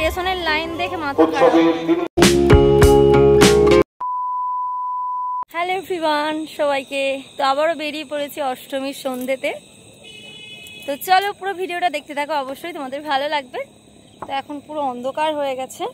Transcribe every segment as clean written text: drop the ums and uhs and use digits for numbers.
রেশনের লাইন দেখে মাথা খারাপ। হ্যালো এভরিওয়ান, সবাইকে তো আবারও বেরিয়ে পড়েছি অষ্টমীর সন্ধ্যেতে। তো চলো পুরো ভিডিওটা দেখতে থাকো, অবশ্যই তোমাদের ভালো লাগবে। তো এখন পুরো অন্ধকার হয়ে গেছে।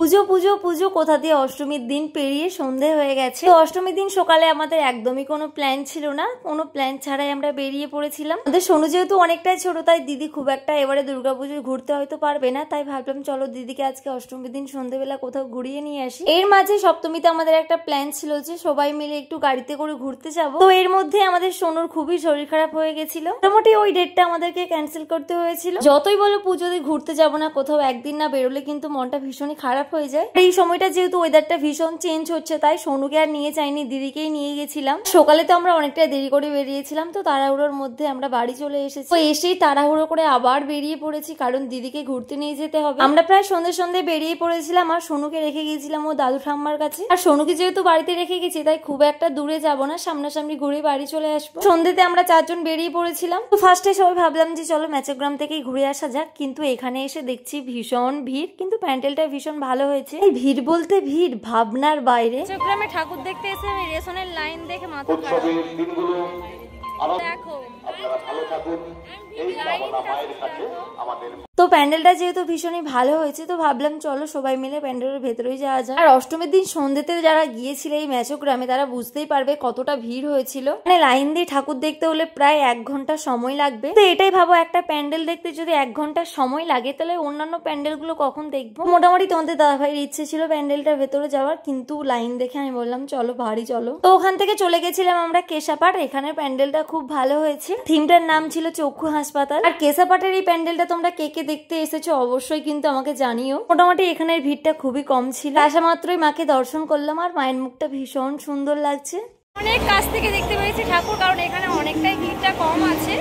পুজো পুজো পুজো কোথা দিয়ে অষ্টমীর দিন পেরিয়ে সন্ধে হয়ে গেছে। তো অষ্টমীর দিন সকালে আমাদের একদমই কোনো প্ল্যান ছিল না, কোনো প্ল্যান ছাড়াই আমরা বেরিয়ে পড়েছিলাম। আমাদের সোনু যেহেতু অনেকটাই ছোট, তাই দিদি খুব একটা এবারে দুর্গাপুজো ঘুরতে হয়তো পারবে না, তাই ভাবলাম চলো দিদিকে আজকে অষ্টমীর দিন সন্ধ্যেবেলা কোথাও ঘুরিয়ে নিয়ে আসি। এর মাঝে সপ্তমীতে আমাদের একটা প্ল্যান ছিল যে সবাই মিলে একটু গাড়িতে করে ঘুরতে যাব। তো এর মধ্যে আমাদের সোনুর খুবই শরীর খারাপ হয়ে গেছিল, মোটামুটি ওই ডেটটা আমাদেরকে ক্যান্সেল করতে হয়েছিল। যতই বলো পুজোতে ঘুরতে যাব না, কোথাও একদিন না বেরোলে কিন্তু মনটা ভীষণই খারাপ হয়ে যায়। এই সময়টা যেহেতু ওয়েদারটা ভীষণ চেঞ্জ হচ্ছে, তাই সোনুকে আর নিয়ে যাইনি, দিদিকেই নিয়ে গেছিলাম। সকালে তো আমরা অনেকটা দেরি করে বেরিয়েছিলাম, তো তাড়াহুড়োর মধ্যে আমরা বাড়ি চলে এসেছি। তো এসেই তাড়াহুড়ো করে আবার বেরিয়ে পড়েছি, কারণ দিদিকে ঘুরতে নিয়ে যেতে হবে। আমরা প্রায় সন্ধ্যে সন্ধ্যে বেরিয়ে পড়েছিলাম, আর সোনুকে রেখে গিয়েছিলাম ও দাদু ঠাম্মার কাছে। আর সোনুকে যেহেতু বাড়িতে রেখে গেছি, তাই খুব একটা দূরে যাব না, সামনাসামনি ঘুরে বাড়ি চলে আসবো। সন্ধ্যেতে আমরা 4 জন বেরিয়ে পড়েছিলাম। তো ফার্স্টে সবাই ভাবলাম যে চলো ম্যাচগ্রাম থেকেই ঘুরে আসা যাক, কিন্তু এখানে এসে দেখছি ভীষণ ভিড়, কিন্তু প্যান্ডেলটা ভীষণ ভালো হয়েছে। ভিড় বলতে ভিড় ভাবনার বাইরে। ম্যাচগ্রামে ঠাকুর দেখতে এসে আমি রেশনের লাইন দেখে মাথা খারাপ। দেখো তো প্যান্ডেলটা যেহেতু ভীষণই ভালো হয়েছে, তো ভাবলাম চলো সবাই মিলে প্যান্ডেলের ভেতরেই যাওয়া যায়। আর অষ্টমীর দিন সন্ধ্যেতে যারা গিয়েছিল এই ম্যাচগ্রামে, তারা বুঝতেই পারবে কতটা ভিড় হয়েছিল। মানে লাইন দিয়ে ঠাকুর দেখতে হলে প্রায় 1 ঘন্টা সময় লাগবে। তো এটাই ভাবো, একটা প্যান্ডেল দেখতে যদি 1 ঘন্টা সময় লাগে, তাহলে অন্যান্য প্যান্ডেল গুলো কখন দেখবো। মোটামুটি তোমাদের দাদা ভাইয়ের ইচ্ছে ছিল প্যান্ডেলটার ভেতরে যাওয়ার, কিন্তু লাইন দেখে আমি বললাম চলো বাড়ি চলো। তো ওখান থেকে চলে গেছিলাম আমরা কেশাপাট। এখানে প্যান্ডেলটা খুব ভালো হয়েছে, থিমটার নাম ছিল চক্ষু হাসপাতাল। আর কেশাপাটের এই প্যান্ডেলটা তোমরা কে কে দেখতে এসেছো অবশ্যই কিন্তু আমাকে জানিও। মোটামুটি এখানের ভিড়টা খুবই কম ছিল। আসা মাত্রই মাকে দর্শন করলাম, আর মায়ের মুখটা ভীষণ সুন্দর লাগছে। অনেক কাছ থেকে দেখতে পেয়েছি ঠাকুর, কারণ এখানে অনেকটাই ভিড়টা কম আছে।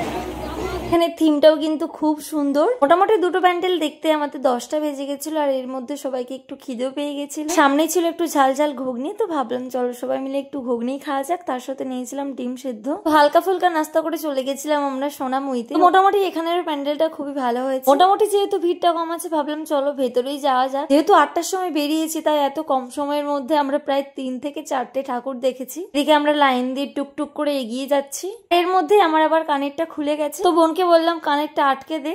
এখানে থিমটাও কিন্তু খুব সুন্দর। মোটামুটি দুটো প্যান্ডেল দেখতে আমাদের 10টা বেজে গেছিল, আর এর মধ্যে সবাইকে একটু খিদেও পেয়ে গেছিল। সামনেই ছিল একটু ঝাল ঝাল ঘুগনি, তো ভাবলাম চলো সবাই মিলে একটু ঘুগনি খাওয়া যাক। তার সাথে নিয়েছিলাম ডিম সেদ্ধ। হালকা ফুলকা নাস্তা করে চলে গেছিলাম আমরা সোনামুইতে। মোটামুটি এখানের প্যান্ডেলটা খুবই ভালো হয়েছে। মোটামুটি যেহেতু ভিড়টা কম আছে, ভাবলাম চলো ভেতরেই যাওয়া যাক। যেহেতু 8টার সময় বেরিয়েছি, তাই এত কম সময়ের মধ্যে আমরা প্রায় 3 থেকে 4টে ঠাকুর দেখেছি। এদিকে আমরা লাইন দিয়ে টুকটুক করে এগিয়ে যাচ্ছি। এর মধ্যে আমার আবার কানেরটা খুলে গেছে, তো বোনকে বললাম কানেরটা আটকে দে।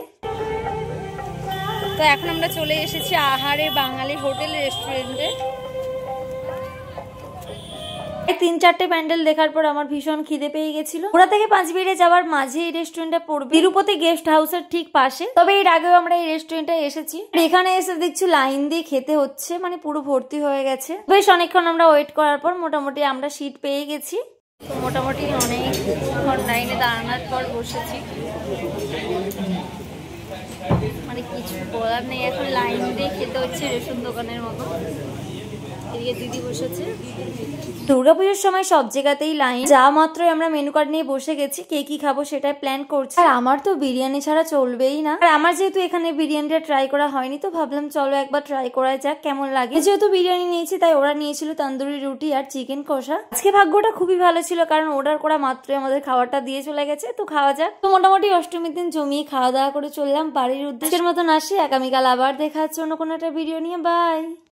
তো এখন আমরা চলে এসেছি আহারে বাঙালি হোটেল রেস্টুরেন্টে। 3-4টে প্যান্ডেল দেখার পর আমার ভীষণ খিদে পেয়ে গেছিল। ওরা থেকে 5 বেড়ে যাওয়ার মাঝে এই রেস্টুরেন্টটা পড়বে তিরুপতি গেস্ট হাউসের ঠিক পাশে। তবে এর আগেও আমরা এই রেস্টুরেন্টে এসেছি। এখানে এসে দেখছি লাইন দিয়ে খেতে হচ্ছে, মানে পুরো ভর্তি হয়ে গেছে। বেশ অনেকক্ষণ আমরা ওয়েট করার পর মোটামুটি আমরা সিট পেয়ে গেছি। তো মোটামুটি অনেকক্ষণ লাইনে দাঁড়ানোর পর বসেছি, মানে কিছু বলার নেই। এখন লাইন দিয়ে খেতে হচ্ছে রেশন দোকানের মতো। এদিকে দিদি বসেছে। দুর্গাপুজোর সময় সব জায়গাতেই লাইন, যা মাত্রই আমরা মেনু কার্ড নিয়ে বসে গেছি, কে কি খাবো সেটা প্ল্যান করছি। আর আমার তো বিরিয়ানি ছাড়া চলবেই না। আর আমার যেহেতু এখানে বিরিয়ানিটা ট্রাই করা হয়নি, তো ভাবলাম চলো একবার ট্রাই করা যাক কেমন লাগে। যেহেতু বিরিয়ানি নিয়েছি, তাই ওরা নিয়েছিল তন্দুরি রুটি আর চিকেন কষা। আজকে ভাগ্যটা খুবই ভালো ছিল, কারণ অর্ডার করা মাত্রই আমাদের খাবারটা দিয়ে চলে গেছে। তো খাওয়া যাক। তো মোটামুটি অষ্টমীর দিন জমিয়ে খাওয়া দাওয়া করে চললাম বাড়ির উদ্দেশ্যের মতন আসি। আগামীকাল আবার দেখা হচ্ছে অন্য কোনো একটা ভিডিও নিয়ে। বাই।